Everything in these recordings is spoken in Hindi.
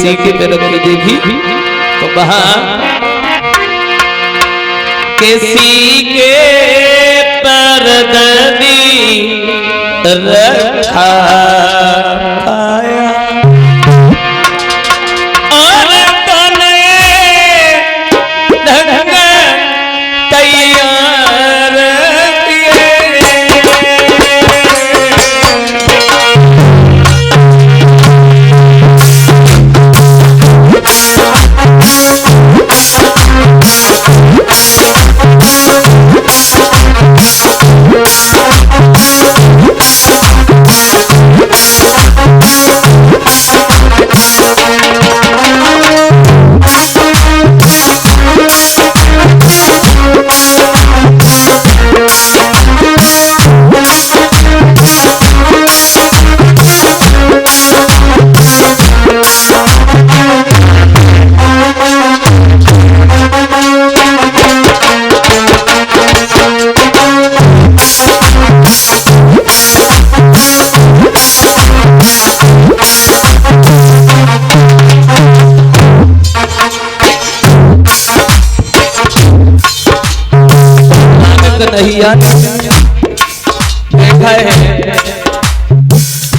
सीके पे रखी देखी तो वहां के सीके पर दर्दी रखा पाया और तने ढंग तैयार कन्हैया देखा है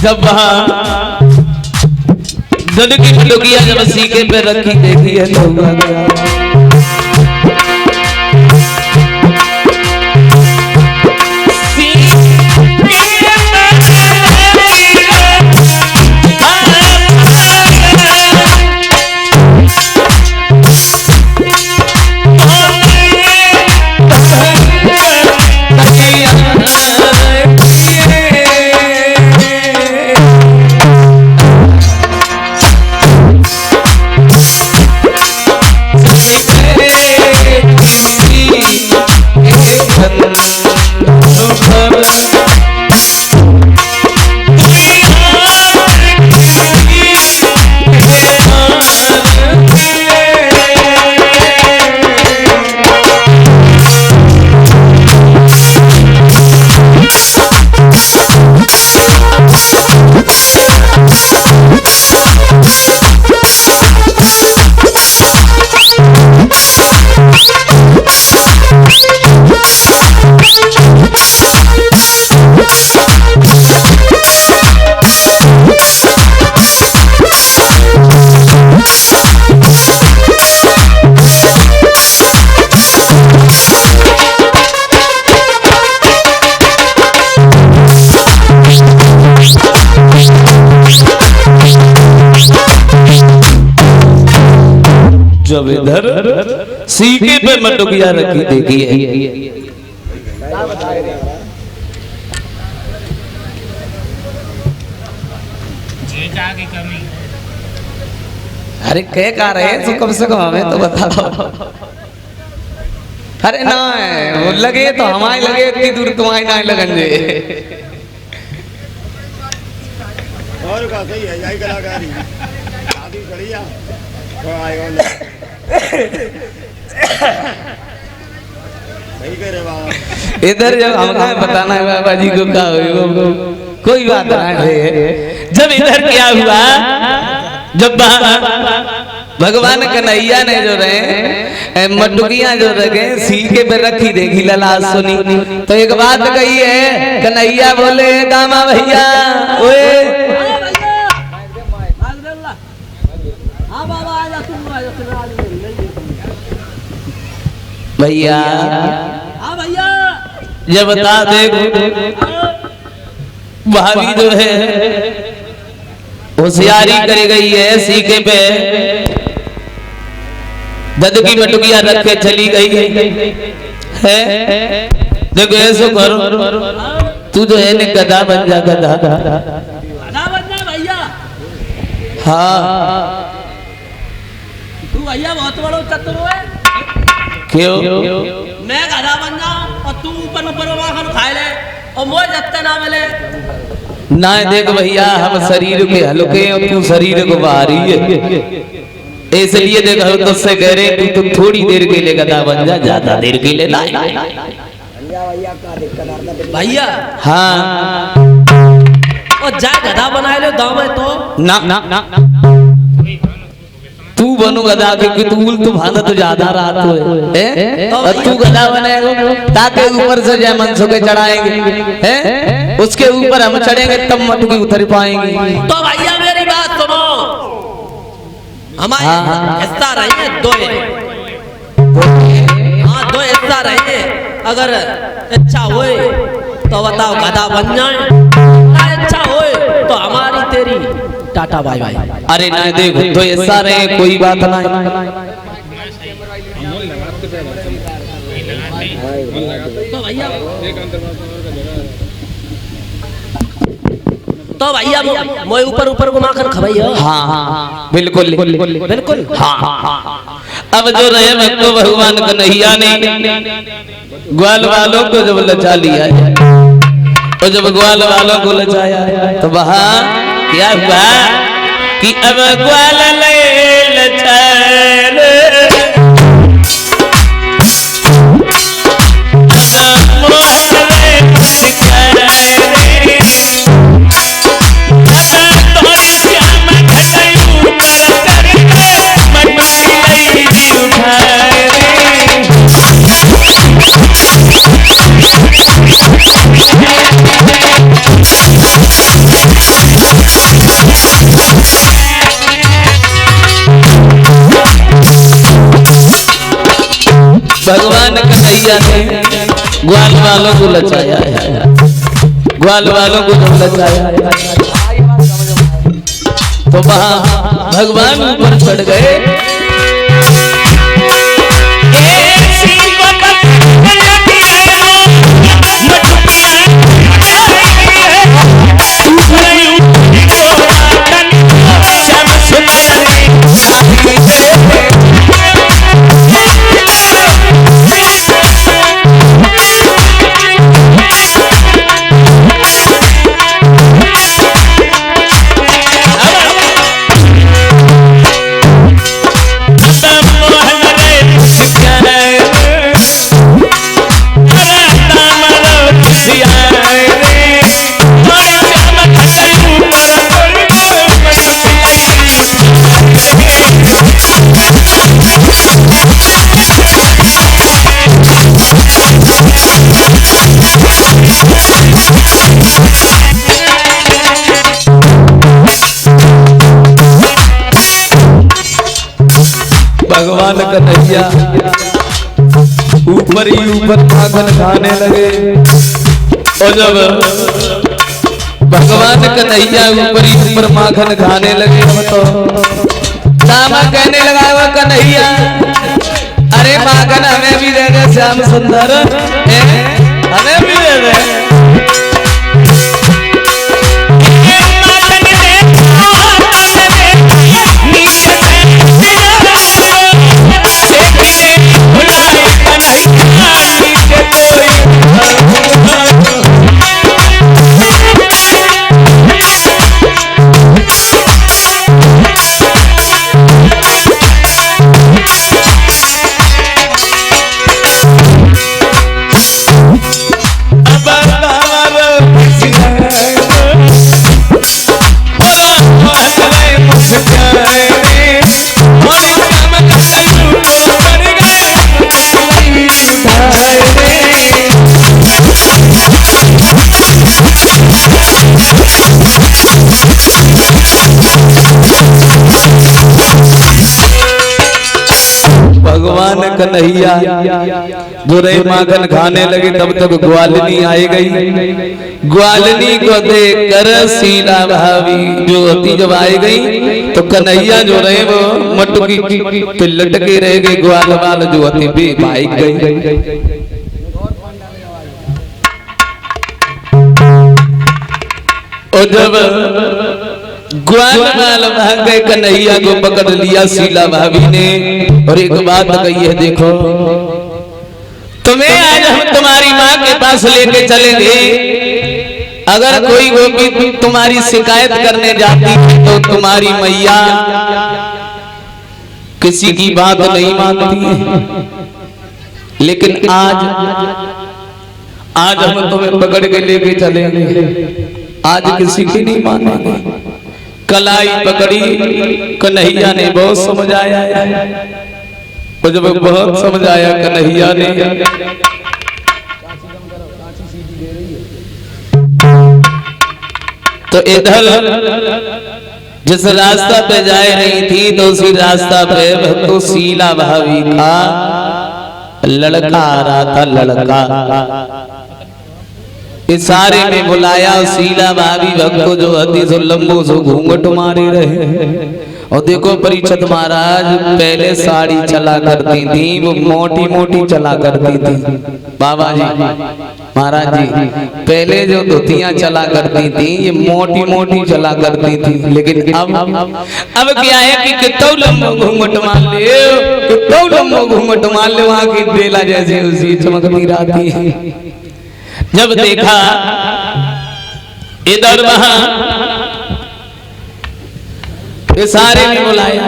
जब वहां दुध की फुलकिया जब सीके पे रखी देखी है तो हुआ गया जब इधर सीके पे मटुकिया रखी देखी है अरे क्या कह रहे हैं तो कम से कम हमें तो बता दो अरे ना वो लगे तो हमारे लगे इतनी दूर तुम्हारी ना लगन जे और का सही है यही कलाकारी शादी बढ़िया इधर जब हमका बताना है बाबा जी को क्या हुआ कोई बात नहीं है जब इधर क्या हुआ जब भगवान कन्हैया ने जो रहे मटुकियां जो रखे सीके पे रखी देखी लला सुनी तो एक बात कही है कन्हैया बोले गामा भैया ओए भैया भैया ये बता दे भाभी जो है होशियारी करी गई है सीके पे दद की मटुकिया रख के चली गई है देखो ऐसा करो तू जो है ने गधा बन जा गधा भैया हाँ तू भैया बहुत बड़ा चतुर है क्यों मैं गधा बन जाऊं और तू ऊपर ऊपर खाए ले और मोह जत्ते ना मिले ना देख भैया हम शरीर के हल्के और तू शरीर को भारी है इसलिए देख हम तुझसे कह रहे तू तो थोड़ी देर के लिए गधा बन जा ज्यादा देर के लिए ना भैया हाँ और जा गधा बना ले दाव में तो ना ना ना तू बनो गधा क्योंकि तू तो भाना तो ज्यादा रात हो है और तू गधा बनेगा ताकि ऊपर से जय मनसो के चढ़ाएंगे हैं उसके ऊपर हम चढ़ेंगे तब मटकी उतर पाएंगे। तो भैया मेरी बात सुनो, हमारे हिस्सा रहे दो, हाँ 2 हिस्सा रहे। अगर इच्छा होए तो बताओ गधा बन जाए, ना इच्छा होए तो हमारी तेरी टाटा बाय बाय। अरे ना देखो तो ऐसा रहे कोई बात नहीं। तो भैया मोए ऊपर ऊपर घुमा कर खबैया। हाँ बिल्कुल बिल्कुल हाँ। अब जो रहे भक्तो भगवान कन्हैया ने ग्वाल वालों को जब लचा लिया और जब ग्वाल वालों को लचाया तो वहां क्या हुआ कि अब ग्वाल ले लचाए भगवान कन्हैया ने ग्वाल वालों को लचाया है, ग्वाल वालों को जब लचाया तो वहां भगवान ऊपर चढ़ गए। भगवान कन्हैया ऊपर ही ऊपर माखन खाने लगे और जब भगवान कन्हैया ऊपर ही ऊपर माखन खाने लगे तो दामा कहने लगा वो कन्हैया अरे माखन हमें भी दे दे श्याम सुंदर हमें भी दे दे। भगवान कन्हैया जो रहे माखन खाने लगे तब तक ग्वालिनी आई गई। ग्वालिनी को देखकर सीला भाभी जो होती जब आई गई तो कन्हैया जो रहे वो मटकी पे लटके रह गए, ग्वाल वाल जो होती भी भाग गई। और जब ग्वाल वाल भाग गए कन्हैया को पकड़ लिया सीला भाभी ने और एक बात कही है देखो तुम्हें आज हम तुम्हारी माँ के पास लेके चलेंगे, अगर कोई गोपी तुम्हारी शिकायत करने जाती तो तुम्हारी मैया किसी की बात नहीं मानती है, लेकिन आज हम तुम्हें पकड़ के लेके चलेंगे, आज किसी की नहीं मानेंगे। कलाई पकड़ी, कन्हैया ने बहुत समझाया, मुझे बहुत समझाया कन्हैया ने। तो इधर जिस रास्ता पे जा रही थी तो उसी रास्ता पे भक्तों शीला भाभी का लड़का आ रहा था, लड़का इशारे में बुलाया। शीला भाभी भक्तों जो अति सो लंबो सो घूंघट मारे रहे। और देखो परीक्षित महाराज पहले साड़ी चला करती थी, वो मोटी मोटी चला करती थी। बाबा जी महाराज जी पहले जो धोतियां चला करती थी ये मोटी मोटी चला करती थी, लेकिन अब क्या है कि कितना लंबो घूंघट मार ले, कितना लंबो घूंघट मार ले, वहां की बेला जैसे उसी चमकती रहती। जब देखा इधर वहां इशारे में बुलाया,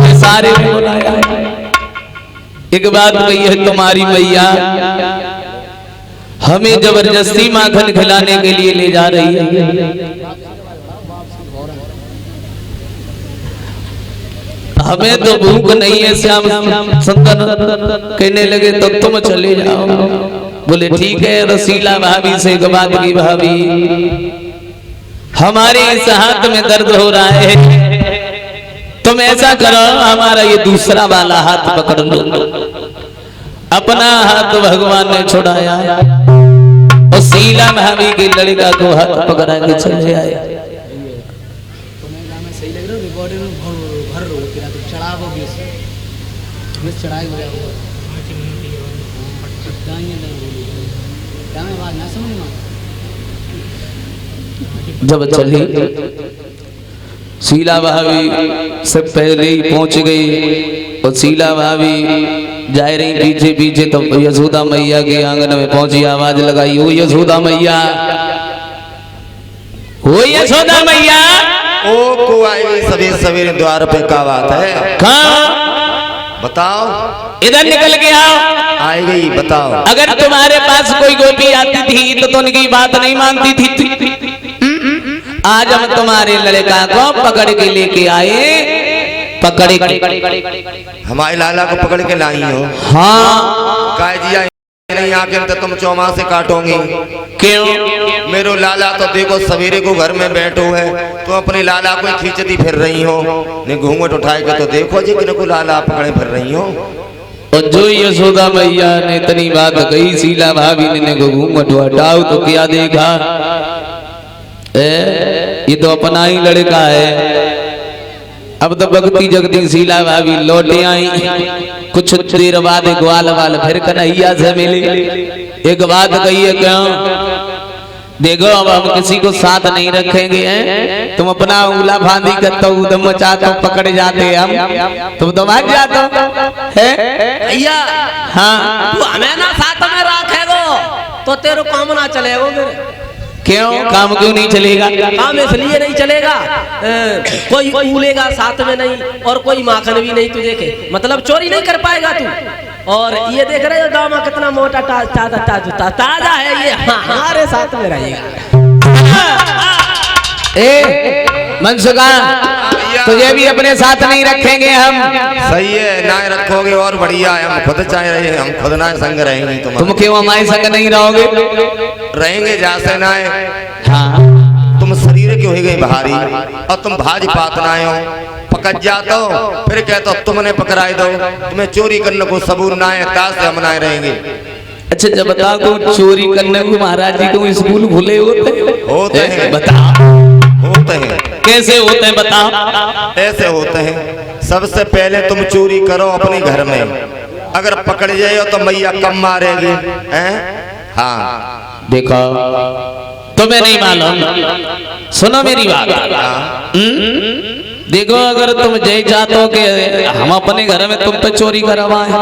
इशारे में बुलाया। एक बात कही है तुम्हारी मैया हमें जबरदस्ती माखन खिलाने के लिए ले जा रही है। हमें तो भूख नहीं है। श्याम सुंदर कहने लगे तो तुम चले जाओ। बोले ठीक है। रसीला भाभी से एक बात की, भाभी हमारे इस हाथ में दर्द हो रहा है, तुम ऐसा करो हमारा ये दूसरा वाला हाथ पकड़ लो। अपना हाथ भगवान ने छुड़ाया और शीला भाभी के लड़का को हाथ पकड़ा के चले आए। जब चली शीला भाभी से पहले ही पहुंच गई और शीला भाभी जा रही पीछे पीछे, तो यशोदा मैया के आंगन में पहुंची, आवाज लगाई, ओ यशोदा मैया, ओ यशोदा मैया। ओ को आई सवेरे सवेरे द्वार पे का बात है? कहाँ बताओ, इधर निकल के आओ। आई गई, बताओ। अगर तुम्हारे पास कोई गोपी आती थी तो उनकी बात नहीं मानती थी। आज हम तुम्हारे लड़का को पकड़ के लेके आए, पकड़ के हमारे लाला को पकड़ के लाई हो। हाँ कह दिया नहीं आके तो तुम चौमासे काटोगे। क्यों? मेरो लाला तो देखो सवेरे को घर में बैठो है, तो अपने लाला को खींचती फिर रही हो। ने घूंघट उठाए के तो देखो जी कि लाला पकड़े फिर रही हो। और जो यशोदा मैया ने इतनी बात कही, शीला भाभी ने घूंघट हटाओ तो क्या देखा, ये तो अपना ही लड़का है। अब तो भक्ति जगती शीला भाभी लौटे आई। कुछ देर बाद ग्वाल वाल फिर कन्हैया से मिली। एक बात कही है, क्यों देखो अब हम किसी को साथ नहीं रखेंगे हैं, तुम अपना उंगला फांदी करते हो, दम चाहते पकड़ जाते हम, तुम तो भाग जाते है भैया। हाँ तू हमें ना साथ में रखेगो तो तेरे काम ना चलेगो मेरे। क्यों? काम क्यों नहीं चलेगा? काम इसलिए नहीं चलेगा, कोई उलेगा साथ में नहीं और कोई माखन भी नहीं तुझे के, मतलब चोरी नहीं कर पाएगा तू। और ये देख रहे हो दामा कितना मोटा ताजा है, ये हमारे साथ में रहेगा। मनसुखा तुझे भी अपने साथ नहीं रखेंगे हम। सही है, ना रखोगे और बढ़िया है। हम खुद चाहे रहे, हम खुद ना संग रहेंगे। तुम क्यों हमारे संग नहीं रहोगे? रहेंगे जैसे ना है। हाँ तुम शरीर क्यों ही गए भारी और तुम भाज पात ना हो, पकड़ जाते हो फिर कहते हो तुमने पकड़ाई दो। तुम्हें चोरी करने को सबूर ना है, ताश से हम ना रहेंगे। अच्छा जब बता को चोरी करने को महाराज जी को स्कूल खुले होते हैं? बता होते हैं। कैसे होते हैं बता? ऐसे होते हैं, सबसे पहले तुम चोरी करो अपने घर में, अगर पकड़ जाए तो मैया कम मारेगी हैं? हाँ देखो तुम्हें नहीं मालूम, सुनो मेरी बात। देखो अगर तुम जय चाहते हो कि हम अपने घर में तुम पे चोरी करवाएं,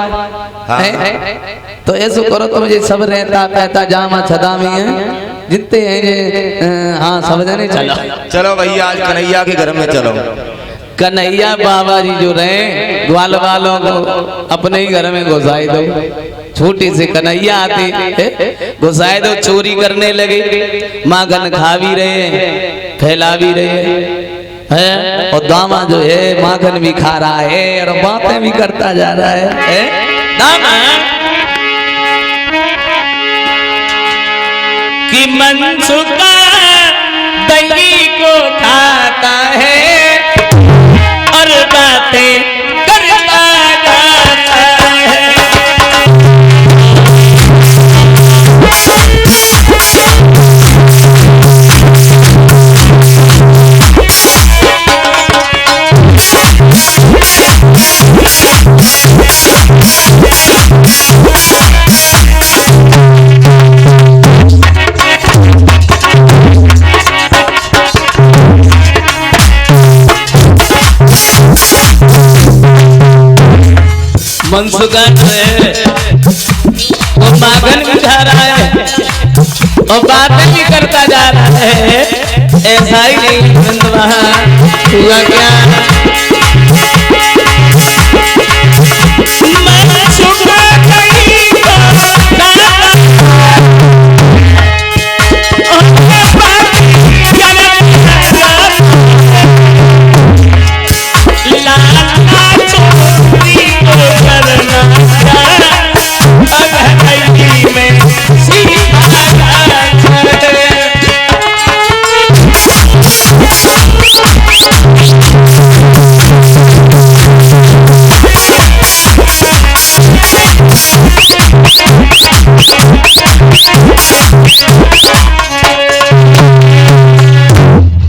तो ऐसा करो तुम ये सब रहता कहता जामा छदा में है जितने हैं ये, हाँ सब जने चलो। चलो भैया आज कन्हैया के घर में चलो। कन्हैया बाबा जी जो रहे ग्वाल वालों को अपने ही घर में घुसाई दो। छोटी से कन्हैया आते घुसाए दो, चोरी करने लगे, माखन खा भी रहे हैं। फैला भी रहे है और दामा जो है माखन भी खा रहा है और बातें भी करता जा रहा है दामा कि मनसुखा दही को खाता है और बातें करता जाता है। मनसुखा है वो माखन भी खा रहा है और बातें भी करता जा रहा है। ऐसा ही नहीं हुआ क्या मनसुखा दही को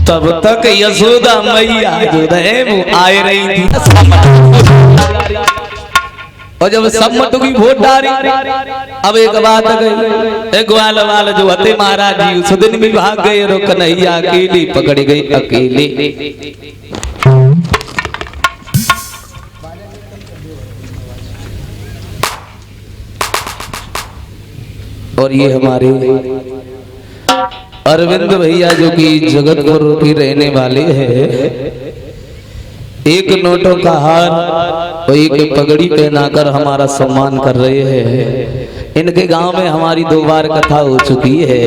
तब तक यशोदा मैया जो है वो आए रही थी और जब सम्मत की वोट डाली अब एक बात गई एक ग्वाल जो हते महाराज जी उस दिन भी भाग गए और कन्हैया अकेली पकड़ गई अकेले। और ये हमारे अरविंद भैया जो कि जगतपुर के रहने वाले हैं एक नोटों का हार और एक पगड़ी पहनाकर हमारा सम्मान कर रहे हैं। इनके गांव में हमारी 2 बार कथा हो चुकी है।